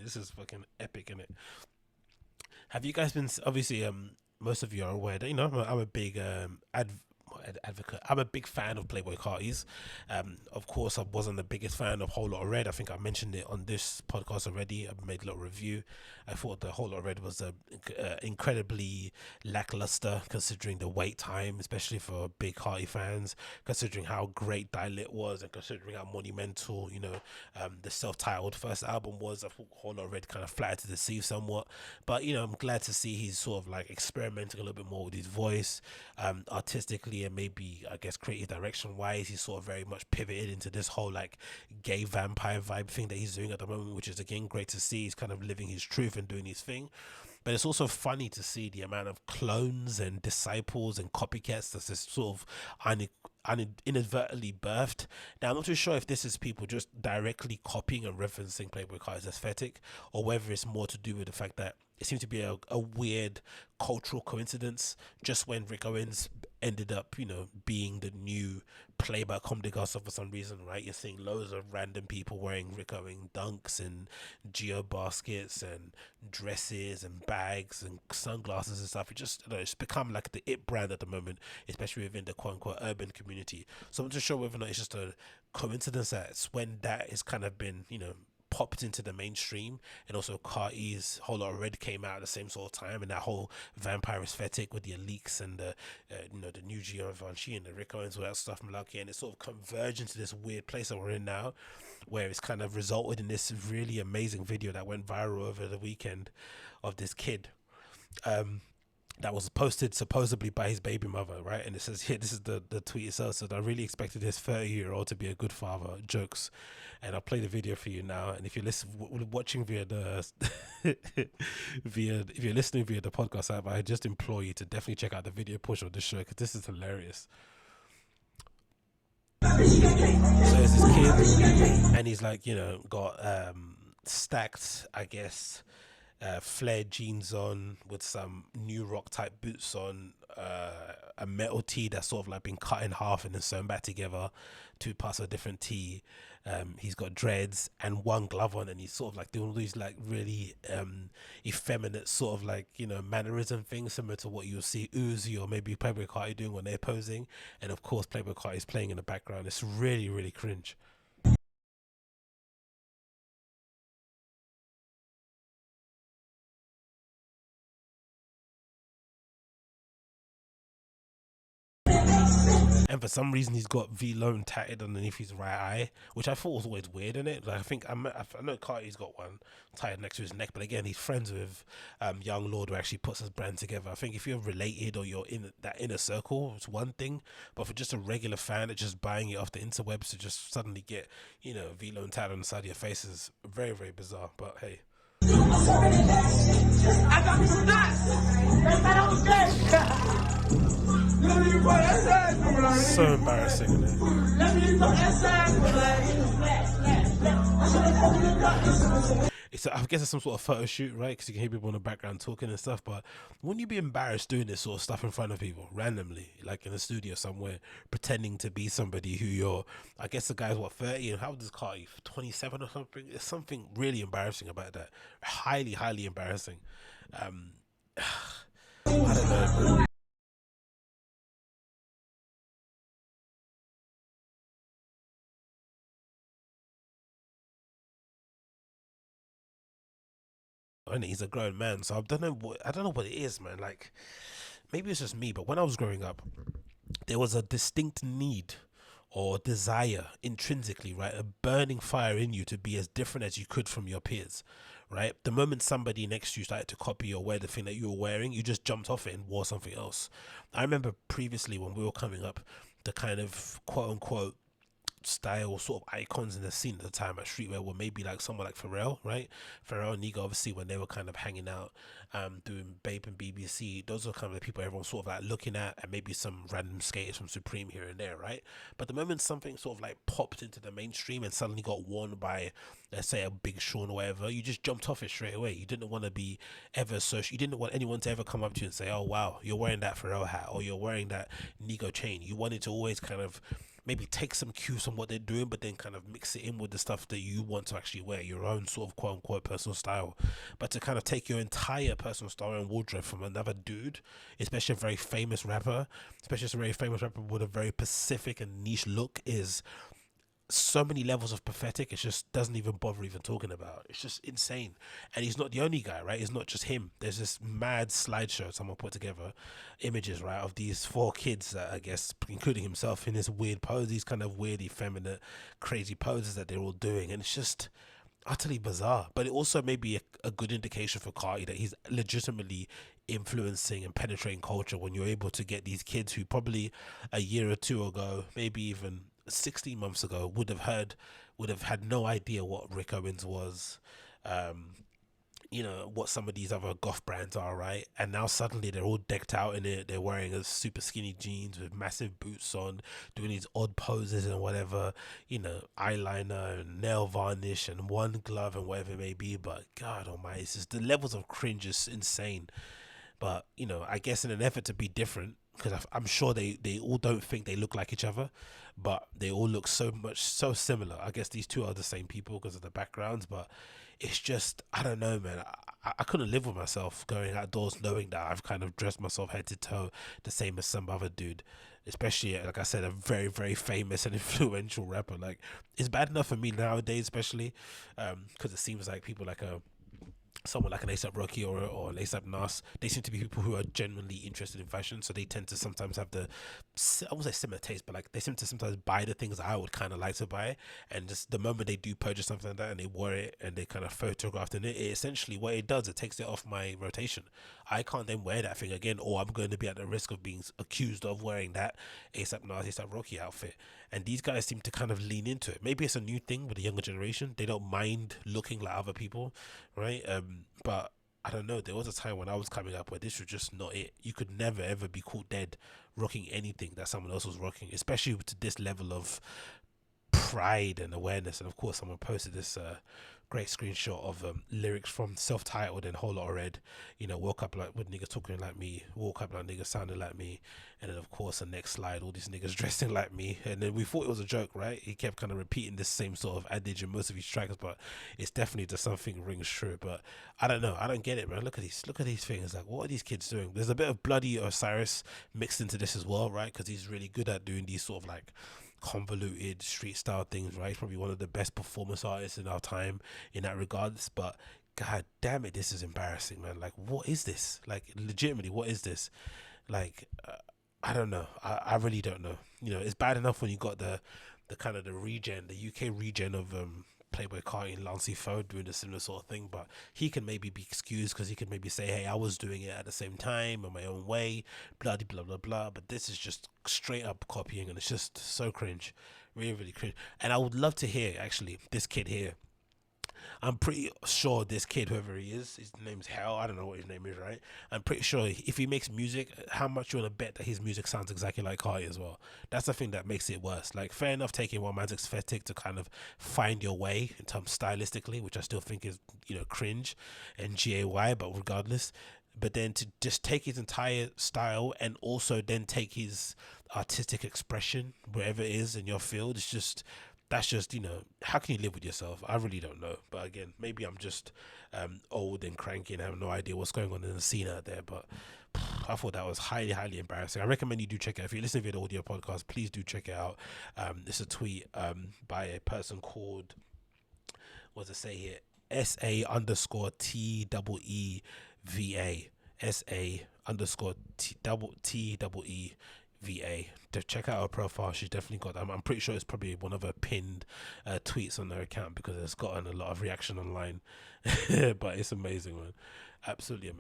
This is fucking epic, innit? Have you guys been obviously most of you are aware that I'm a big advocate. I'm a big fan of Playboy Carti's. Of course, I wasn't the biggest fan of Whole Lot of Red. I think I mentioned it on this podcast already. I made a little review. I thought the Whole Lot of Red was incredibly lackluster, considering the wait time, especially for big Carti fans. Considering how great Dilit was, and considering how monumental, the self-titled first album was. I thought Whole Lot of Red kind of flattered to deceive somewhat, but I'm glad to see he's sort of like experimenting a little bit more with his voice, artistically, and maybe I guess creative direction wise. He's sort of very much pivoted into this whole like gay vampire vibe thing that he's doing at the moment, which is again great to see. He's kind of living his truth and doing his thing. But it's also funny to see the amount of clones and disciples and copycats that's just sort of inadvertently birthed. Now, I'm not too sure if this is people just directly copying and referencing Playboy Carti's aesthetic, or whether it's more to do with the fact that it seems to be a weird cultural coincidence. Just when Rick Owens ended up, being the new Playboy comedy gossip for some reason, right? You're seeing loads of random people wearing Rick Owens dunks and geo baskets and dresses and bags and sunglasses and stuff. It just, it's become like the it brand at the moment, especially within the quote unquote urban community. So I'm not sure whether or not it's just a coincidence that it's when that is kind of been, popped into the mainstream, and also Carti's Whole Lot of Red came out at the same sort of time, and that whole vampire aesthetic with the leaks and the the new Giovanni and the Rick Owens, all that stuff from Lucky, and it sort of converged into this weird place that we're in now, where it's kind of resulted in this really amazing video that went viral over the weekend of this kid. That was posted supposedly by his baby mother, right? And it says here, this is the tweet itself. So I really expected this 30-year-old to be a good father. Jokes. And I'll play the video for you now. And if you're watching via the if you're listening via the podcast app, I just implore you to definitely check out the video portion of the show, because this is hilarious. So there's this kid, and he's like, got stacked, I guess, flared jeans on with some new rock type boots on, a metal tee that's sort of like been cut in half and then sewn back together, two parts of a different tee. He's got dreads and one glove on, and he's sort of like doing all these like really effeminate sort of like mannerism things, similar to what you'll see Uzi or maybe Playboy Carti doing when they're posing. And of course Playboy Carti is playing in the background. It's really, really cringe. And for some reason, he's got V-Lone tatted underneath his right eye, which I thought was always weird in it. Like, I know Carti's got one tied next to his neck, but again, he's friends with Young Lord, who actually puts his brand together. I think if you're related or you're in that inner circle, it's one thing, but for just a regular fan that's just buying it off the interwebs to just suddenly get V-Lone tatted on the side of your face is very, very bizarre. But hey. I got some nuts. So embarrassing, isn't it? I guess it's some sort of photo shoot, right? Because you can hear people in the background talking and stuff. But wouldn't you be embarrassed doing this sort of stuff in front of people randomly, like in a studio somewhere, pretending to be somebody who you're? I guess the guy's what, 30, and how old is Carti? 27 or something. There's something really embarrassing about that. Highly, highly embarrassing. I don't know. And he's a grown man, so I don't know what it is, man. Like, maybe it's just me, but when I was growing up, there was a distinct need or desire intrinsically, right? A burning fire in you to be as different as you could from your peers, right? The moment somebody next to you started to copy or wear the thing that you were wearing, you just jumped off it and wore something else. I remember previously when we were coming up, the kind of quote unquote style sort of icons in the scene at the time at streetwear were maybe like someone like Pharrell, right? Pharrell and Niga, obviously, when they were kind of hanging out, doing Babe and BBC, those are kind of the people everyone's sort of like looking at, and maybe some random skaters from Supreme here and there, right? But the moment something sort of like popped into the mainstream and suddenly got worn by, let's say, a Big Sean or whatever, you just jumped off it straight away. You didn't want to be ever social. You didn't want anyone to ever come up to you and say, oh wow, you're wearing that Pharrell hat, or you're wearing that Nigo chain. You wanted to always kind of maybe take some cues from what they're doing, but then kind of mix it in with the stuff that you want to actually wear, your own sort of quote unquote personal style. But to kind of take your entire personal style and wardrobe from another dude, especially a very famous rapper, especially a very famous rapper with a very specific and niche look, is so many levels of pathetic. It just doesn't even bother even talking about. It's just insane. And he's not the only guy, right? It's not just him. There's this mad slideshow someone put together, images, right, of these four kids, I guess, including himself, in this weird pose, these kind of weird, effeminate, crazy poses that they're all doing. And it's just utterly bizarre. But it also may be a good indication for Carti that he's legitimately influencing and penetrating culture, when you're able to get these kids who probably a year or two ago, maybe even 16 months ago, would have had no idea what Rick Owens was, what some of these other goth brands are, right? And now suddenly they're all decked out in it. They're wearing a super skinny jeans with massive boots on, doing these odd poses and whatever, eyeliner and nail varnish and one glove and whatever it may be. But God almighty, it's just, the levels of cringe is insane. But I guess in an effort to be different, because I'm sure they all don't think they look like each other, but they all look so similar. I guess these two are the same people because of the backgrounds, but it's just, I don't know, man. I couldn't live with myself going outdoors knowing that I've kind of dressed myself head to toe the same as some other dude, especially, like I said, a very, very famous and influential rapper. Like, it's bad enough for me nowadays, especially because it seems like people like someone like an ASAP Rocky or an ASAP Nas, they seem to be people who are genuinely interested in fashion, so they tend to sometimes have I won't say similar taste, but like they seem to sometimes buy the things I would kind of like to buy, and just the moment they do purchase something like that and they wear it and they kind of photographed in it, essentially what it does, it takes it off my rotation. I can't then wear that thing again, or I'm going to be at the risk of being accused of wearing that ASAP Nas, ASAP Rocky outfit. And these guys seem to kind of lean into it. Maybe it's a new thing with the younger generation. They don't mind looking like other people, right? But I don't know. There was a time when I was coming up where this was just not it. You could never ever be caught dead rocking anything that someone else was rocking, especially to this level of pride and awareness. And of course, someone posted this great screenshot of lyrics from Self-Titled and Whole Lot of Red. Woke up like with niggas talking like me, woke up like niggas sounding like me, and then of course the next slide, all these niggas dressing like me. And then we thought it was a joke, right? He kept kind of repeating this same sort of adage in most of his tracks, but it's definitely just something rings true. But I don't know, I don't get it, man. Look at these things. Like, what are these kids doing? There's a bit of Bloody Osiris mixed into this as well, right? Because he's really good at doing these sort of like convoluted street style things, right? He's probably one of the best performance artists in our time in that regards. But god damn it, this is embarrassing, man. Like, what is this? Like, legitimately, what is this? Like, I don't know. I really don't know. It's bad enough when you got the kind of the UK regen of Playboi Carti and Lancey Foe doing a similar sort of thing, but he can maybe be excused because he can maybe say, hey, I was doing it at the same time in my own way, bloody blah blah blah. But this is just straight up copying, and it's just so cringe, really, really cringe. And I would love to hear, actually, this kid here. I'm pretty sure this kid, whoever he is, his name's Hell. I don't know what his name is, right? I'm pretty sure if he makes music, how much you want to bet that his music sounds exactly like Carti as well? That's the thing that makes it worse. Like, fair enough, taking one man's aesthetic to kind of find your way in terms stylistically, which I still think is, cringe and gay, but regardless. But then to just take his entire style and also then take his artistic expression wherever it is in your field, that's just, how can you live with yourself? I really don't know. But again, maybe I'm just old and cranky and have no idea what's going on in the scene out there. But I thought that was highly, highly embarrassing. I recommend you do check it out. If you're listening to the audio podcast, please do check it out. It's a tweet by a person called, what does it say here? SA_TEEVA. SA_TEEVA. To check out her profile. She's definitely got I'm pretty sure it's probably one of her pinned tweets on her account, because it's gotten a lot of reaction online. But it's amazing, man. Absolutely amazing.